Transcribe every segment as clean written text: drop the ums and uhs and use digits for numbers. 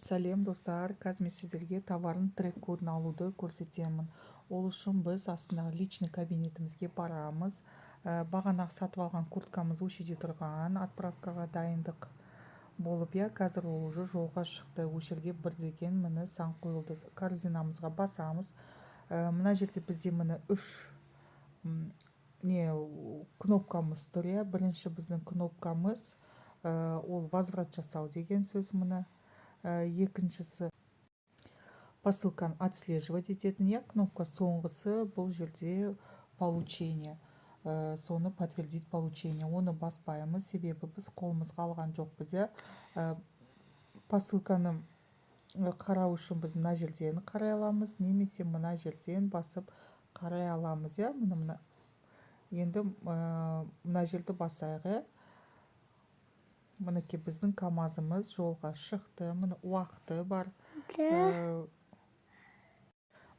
Сәлем достар, қазір мен сіздерге товардың трек кодын алуды көрсетемін. Ол үшін біз астындағы личный кабинетімізге барамыз. Бағанағы сатып алған курткамыз осы жерде тұрған, отправкаға дайындық болып, қазір ол уже жолға шықты. Осы жерге бір деген міне сан қойылды. Корзинамызға басамыз. Мына жерде бізде міне үш кнопкамыз тұр. Бірінші біздің кнопкамыз ол возврат жасау деген сөз. Міне екіншісі посылканы отслеживать ететін, кнопка соңғысы бұл жерде получение, соны подтвердить получение. Оны баспаймыз, себебі біз қолымызға алған жоқпыз. Посылканы қарау үшін біз мына жерден қарай аламыз, немесе мына жерден басып қарай аламыз. Енді мына жерді басайық. Мінекей біздің камазымыз жолға шықты. Міне уақыты бар.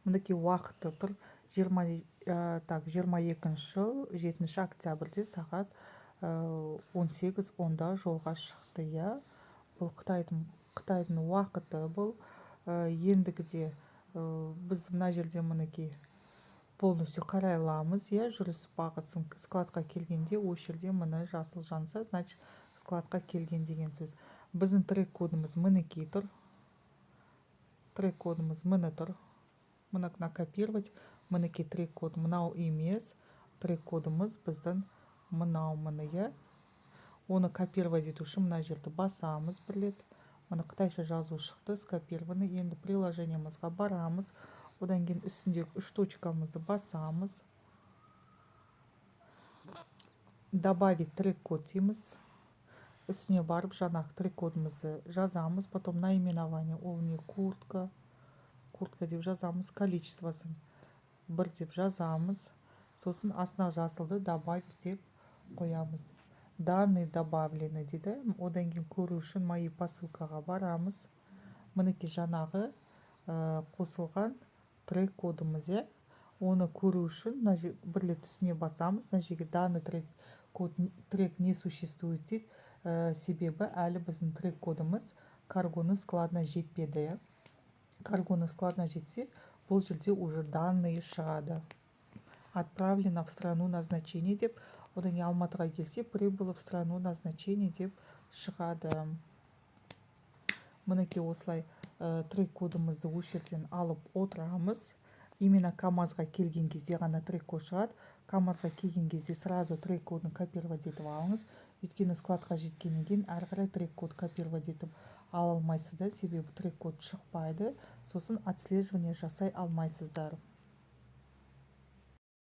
Мінекей уақыты тұр. 22 жыл 7 октябрьде сағат 18:10 жолға шықты. Бұл Қытайдың уақыты бұл. Ендігіде біз мына жерде мінекей полностью қарай аламыз. Жүріс бағысын складқа келгенде осы жерде міне жасыл жанса, значит складқа келген деген сөз. Біздің трек кодымыз мінекей тұр. Трек кодымыз міне тұр. Мына копировать. Мінекей трек код мынау емес. Трек кодымыз біздің мынау міне. Оны копировать ету үшін мына жерді басамыз бірлет. Мына қытайша жазу шықты, скопированы. Енді приложениемізға барамыз. Одан кейін үстіндегі үш точкамызды басамыз. Добавить трек код дейміз. Үстіне барып жаңағы трек кодымызды жазамыз. Потом наименование, ол не куртка деп жазамыз. Количествосын 1 деп жазамыз. Сосын астына жасылды добавить деп қоямыз. Данные добавлены дейді. Одан кейін көру үшін мои посылкаға барамыз. Мінекей жаңағы қосылған трек кодымыз. Оны көру үшін бірлет үстіне басамыз. Мына жерге данный трек не существует дейді. Себебі әлі біздің трек кодымыз каргоны складына жетпеді. Каргоны складына жетсе, бұл жерде уже данные шығады. Отправлено в страну назначения деп, одан кейін Алматыға келсе, прибыло в страну назначения деп шығады. Мінекей осылай трек кодымызды осы жерден алып отырамыз. Именно КамАЗға келген кезде ғана трек код шығады. КамАЗға келген кезде сразу трек кодын копировать етіп алыңыз. Өйткені складқа жеткеннен кейін әрі қарай трек код копировать етіп ала алмайсыздар, себебі трек код шықпайды. Сосын отслеживание жасай алмайсыздар.